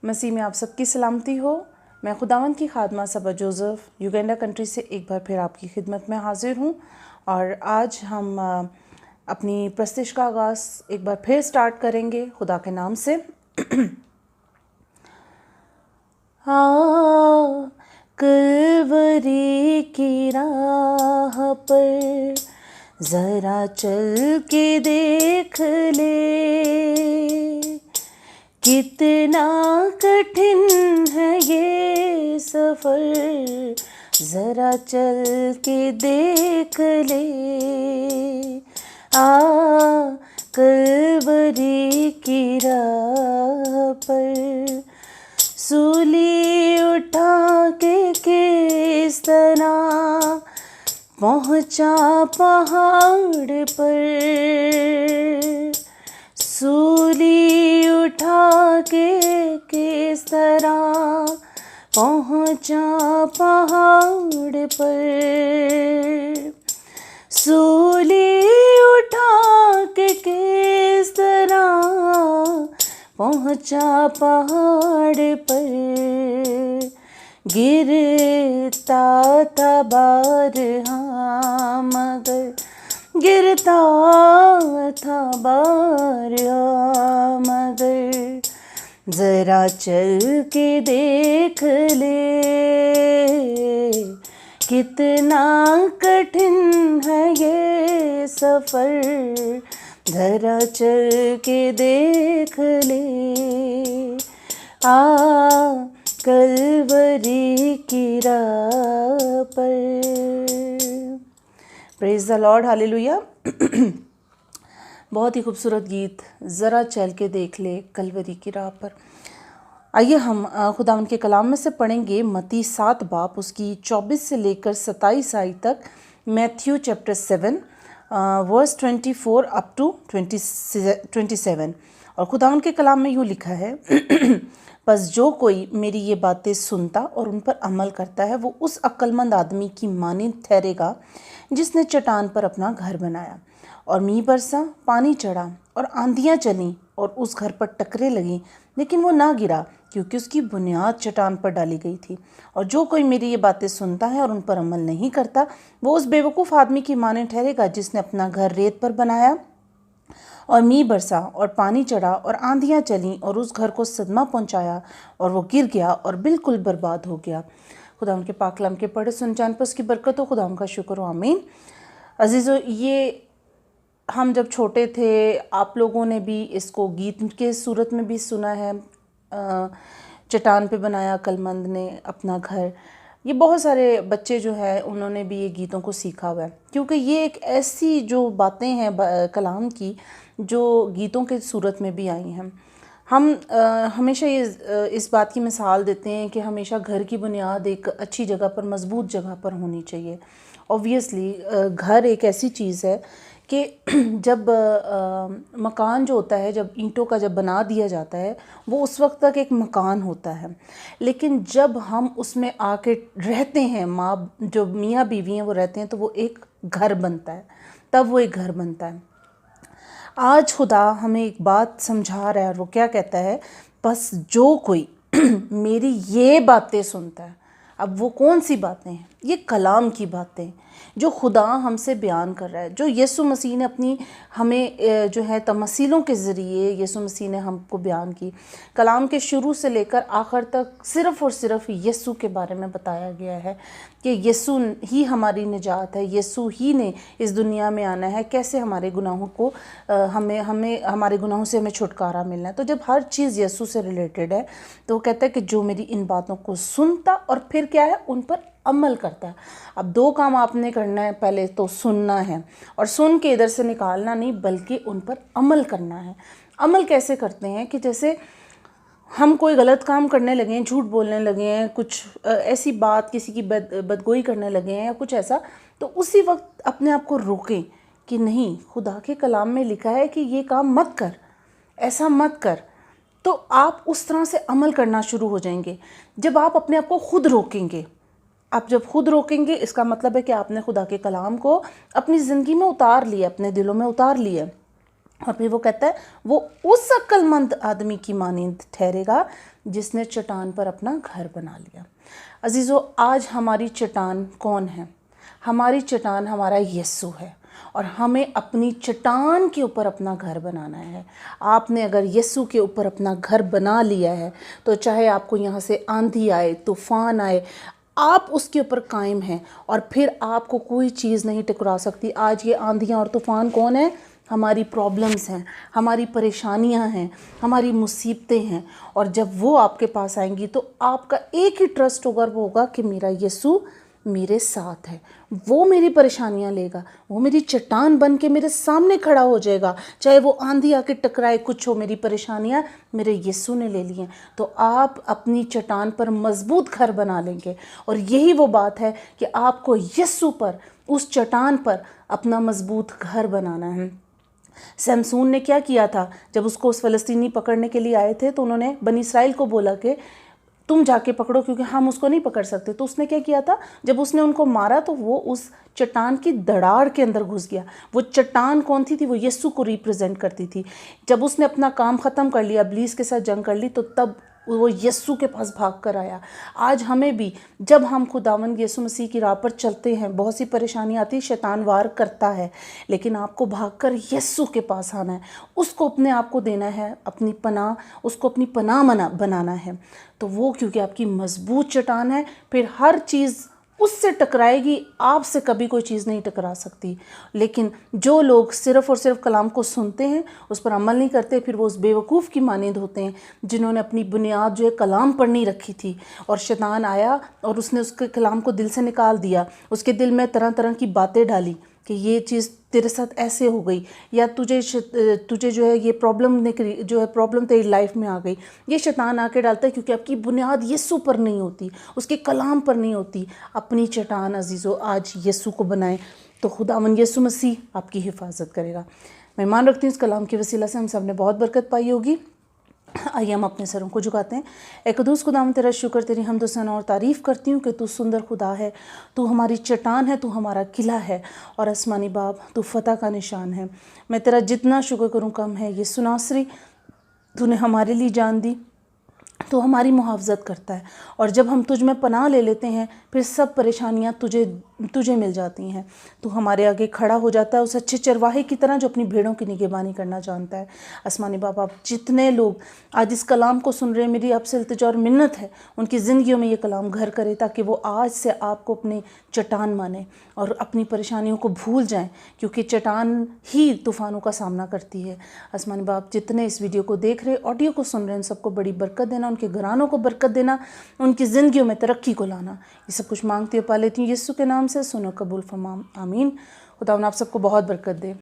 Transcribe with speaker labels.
Speaker 1: مسیح میں آپ سب کی سلامتی ہو۔ میں خداوند کی خادمہ صبا جوزف یوگینڈا کنٹری سے ایک بار پھر آپ کی خدمت میں حاضر ہوں، اور آج ہم اپنی پرستش کا آغاز ایک بار پھر سٹارٹ کریں گے خدا کے نام سے۔ کلوری کی راہ پر ذرا چل کے دیکھ لے، کتنا کٹھن ہے یہ سفر، ذرا چل کے دیکھ لے۔ کلوری کی راہ پر سولی اٹھا کے کس طرح پہنچا پہاڑ پر، سولی اٹھا کے کس طرح پہنچا پہاڑ پر، سولی اٹھا کے کس طرح پہنچا پہاڑ پر، گرتا تھا بارہا مگر گرتا تھا بارہا مگر ذرا چل کے دیکھ لے، کتنا کٹھن ہے یہ سفر، ذرا چل کے دیکھ لے۔ کلوری کی راہ پر۔ پریز دی لارڈ، ہالیلویا۔ بہت ہی خوبصورت گیت، ذرا چل کے دیکھ لے کلوری کی راہ پر۔ آئیے ہم خداوند کے کلام میں سے پڑھیں گے متی 7 باب اس کی 24 سے لے کر 27 آیت تک، Matthew chapter 7 verse 24 up to 27۔ اور خداوند کے کلام میں یوں لکھا ہے، پس جو کوئی میری یہ باتیں سنتا اور ان پر عمل کرتا ہے، وہ اس عقل مند آدمی کی مانند ٹھہرے گا جس نے چٹان پر اپنا گھر بنایا، اور میںہ برسا، پانی چڑھا اور آندھیاں چلیں اور اس گھر پر ٹکریں لگیں، لیکن وہ نہ گرا کیونکہ اس کی بنیاد چٹان پر ڈالی گئی تھی۔ اور جو کوئی میری یہ باتیں سنتا ہے اور ان پر عمل نہیں کرتا، وہ اس بے وقوف آدمی کی مانند ٹھہرے گا جس نے اپنا گھر ریت پر بنایا، اور میںہ برسا اور پانی چڑھا اور آندھیاں چلیں اور اس گھر کو صدمہ پہنچایا، اور وہ گر گیا اور بالکل برباد ہو گیا۔ خدا ان کے پاک کلام کے پڑھے سن جان پر اس کی برکت ہو، خدا ان کا شکر ہو، آمین۔ عزیزو، یہ ہم جب چھوٹے تھے آپ لوگوں نے بھی اس کو گیت کے صورت میں بھی سنا ہے، چٹان پہ بنایا عقلمند نے اپنا گھر۔ یہ بہت سارے بچے جو ہے انہوں نے بھی یہ گیتوں کو سیکھا ہوا ہے، کیونکہ یہ ایک ایسی جو باتیں ہیں کلام کی جو گیتوں کے صورت میں بھی آئی ہیں۔ ہم ہمیشہ اس بات کی مثال دیتے ہیں کہ ہمیشہ گھر کی بنیاد ایک اچھی جگہ پر، مضبوط جگہ پر ہونی چاہیے۔ اوبویسلی گھر ایک ایسی چیز ہے کہ جب مکان جو ہوتا ہے، جب اینٹوں کا جب بنا دیا جاتا ہے، وہ اس وقت تک ایک مکان ہوتا ہے، لیکن جب ہم اس میں آ کے رہتے ہیں، جو میاں بیوی ہیں وہ رہتے ہیں، تو وہ ایک گھر بنتا ہے، تب وہ ایک گھر بنتا ہے۔ آج خدا ہمیں ایک بات سمجھا رہا ہے، اور وہ کیا کہتا ہے، بس جو کوئی میری یہ باتیں سنتا ہے۔ اب وہ کون سی باتیں ہیں؟ یہ کلام کی باتیں جو خدا ہم سے بیان کر رہا ہے، جو یسوع مسیح نے اپنی ہمیں جو ہے تمثیلوں کے ذریعے یسوع مسیح نے ہم کو بیان کی۔ کلام کے شروع سے لے کر آخر تک صرف اور صرف یسوع کے بارے میں بتایا گیا ہے کہ یسوع ہی ہماری نجات ہے، یسوع ہی نے اس دنیا میں آنا ہے، کیسے ہمارے گناہوں کو ہمیں ہمارے گناہوں سے ہمیں چھٹکارا ملنا ہے۔ تو جب ہر چیز یسوع سے ریلیٹڈ ہے تو وہ کہتا ہے کہ جو میری ان باتوں کو سنتا اور پھر کیا ہے، ان پر عمل کرتا ہے۔ اب 2 کام آپ نے کرنا ہے، پہلے تو سننا ہے، اور سن کے ادھر سے نکالنا نہیں بلکہ ان پر عمل کرنا ہے۔ عمل کیسے کرتے ہیں کہ جیسے ہم کوئی غلط کام کرنے لگے ہیں، جھوٹ بولنے لگے ہیں، کچھ ایسی بات کسی کی بدگوئی کرنے لگے ہیں یا کچھ ایسا، تو اسی وقت اپنے آپ کو روکیں کہ نہیں، خدا کے کلام میں لکھا ہے کہ یہ کام مت کر، ایسا مت کر، تو آپ اس طرح سے عمل کرنا شروع ہو جائیں گے۔ جب آپ اپنے آپ کو خود روکیں گے، آپ جب خود روکیں گے، اس کا مطلب ہے کہ آپ نے خدا کے کلام کو اپنی زندگی میں اتار لیا، اپنے دلوں میں اتار لیا۔ اور پھر وہ کہتا ہے وہ اس عقل مند آدمی کی مانند ٹھہرے گا جس نے چٹان پر اپنا گھر بنا لیا۔ عزیزو، آج ہماری چٹان کون ہے؟ ہماری چٹان ہمارا یسوع ہے، اور ہمیں اپنی چٹان کے اوپر اپنا گھر بنانا ہے۔ آپ نے اگر یسوع کے اوپر اپنا گھر بنا لیا ہے تو چاہے آپ کو یہاں سے آندھی آئے، طوفان آئے، آپ اس کے اوپر قائم ہیں، اور پھر آپ کو کوئی چیز نہیں ٹکرا سکتی۔ آج یہ آندھیاں اور طوفان کون ہیں؟ ہماری پرابلمز ہیں، ہماری پریشانیاں ہیں، ہماری مصیبتیں ہیں، اور جب وہ آپ کے پاس آئیں گی تو آپ کا ایک ہی ٹرسٹ ہوگا، وہ ہوگا کہ میرا یسوع میرے ساتھ ہے، وہ میری پریشانیاں لے گا، وہ میری چٹان بن کے میرے سامنے کھڑا ہو جائے گا، چاہے وہ آندھی آ کے ٹکرائے، کچھ ہو، میری پریشانیاں میرے یسوع نے لے لی ہیں۔ تو آپ اپنی چٹان پر مضبوط گھر بنا لیں گے، اور یہی وہ بات ہے کہ آپ کو یسوع پر، اس چٹان پر اپنا مضبوط گھر بنانا ہے۔ سمسون نے کیا کیا تھا؟ جب اس کو اس فلسطینی پکڑنے کے لیے آئے تھے تو انہوں نے بنی اسرائیل کو بولا کہ تم جا کے پکڑو کیونکہ ہم اس کو نہیں پکڑ سکتے۔ تو اس نے کیا کیا تھا؟ جب اس نے ان کو مارا تو وہ اس چٹان کی دڑاڑ کے اندر گھس گیا۔ وہ چٹان کون تھی؟ وہ یسوع کو ریپرزینٹ کرتی تھی۔ جب اس نے اپنا کام ختم کر لیا، ابلیس کے ساتھ جنگ کر لی، تو تب وہ یسوع کے پاس بھاگ کر آیا۔ آج ہمیں بھی جب ہم خداوند یسوع مسیح کی راہ پر چلتے ہیں، بہت سی پریشانیاں آتی، شیطان وار کرتا ہے، لیکن آپ کو بھاگ کر یسوع کے پاس آنا ہے، اس کو اپنے آپ کو دینا ہے، اپنی پناہ، اس کو اپنی پناہ بنانا ہے۔ تو وہ کیونکہ آپ کی مضبوط چٹان ہے، پھر ہر چیز اس سے ٹکرائے گی، آپ سے کبھی کوئی چیز نہیں ٹکرا سکتی۔ لیکن جو لوگ صرف اور صرف کلام کو سنتے ہیں، اس پر عمل نہیں کرتے، پھر وہ اس بیوقوف کی مانند ہوتے ہیں جنہوں نے اپنی بنیاد جو ہے کلام پر نہیں رکھی تھی، اور شیطان آیا اور اس نے اس کے کلام کو دل سے نکال دیا، اس کے دل میں طرح طرح کی باتیں ڈالی کہ یہ چیز تیرے ساتھ ایسے ہو گئی، یا تجھے جو ہے یہ پرابلم تیری لائف میں آ گئی۔ یہ شیطان آ کے ڈالتا ہے کیونکہ آپ کی بنیاد یسوع پر نہیں ہوتی، اس کے کلام پر نہیں ہوتی۔ اپنی چٹان عزیزو آج یسوع کو بنائیں، تو خداوند یسوع مسیح آپ کی حفاظت کرے گا۔ میں ایمان رکھتی ہوں اس کلام کے وسیلہ سے ہم سب نے بہت برکت پائی ہوگی۔ آئیے ہم اپنے سروں کو جھکاتے ہیں۔ اے قدوس خداوند، تیرا شکر، تیری حمد و ثنا اور تعریف کرتی ہوں کہ تو سندر خدا ہے، تو ہماری چٹان ہے، تو ہمارا قلعہ ہے، اور آسمانی باپ تو فتح کا نشان ہے۔ میں تیرا جتنا شکر کروں کم ہے۔ یہ سناسری تو نے ہمارے لیے جان دی، تو ہماری محافظت کرتا ہے، اور جب ہم تجھ میں پناہ لے لیتے ہیں پھر سب پریشانیاں تجھے مل جاتی ہیں۔ تو ہمارے آگے کھڑا ہو جاتا ہے اس اچھے چرواہے کی طرح جو اپنی بھیڑوں کی نگہبانی کرنا جانتا ہے۔ آسمانی باپ، آپ جتنے لوگ آج اس کلام کو سن رہے ہیں، میری آپ سے التجا اور منت ہے ان کی زندگیوں میں یہ کلام گھر کرے، تاکہ وہ آج سے آپ کو اپنی چٹان مانیں اور اپنی پریشانیوں کو بھول جائیں، کیونکہ چٹان ہی طوفانوں کا سامنا کرتی ہے۔ آسمانی باپ، جتنے اس ویڈیو کو دیکھ رہے، آڈیو کو سن رہے ہیں، ان سب کو بڑی برکت دینا، ان کے گھرانوں کو برکت دینا، ان کی زندگیوں میں ترقی کو لانا۔ یہ سب کچھ مانگتی ہوں، پا لیتی ہوں یسوع کے نام سے، سنو قبول فرما، آمین۔ خداوند آپ سب کو بہت برکت دے۔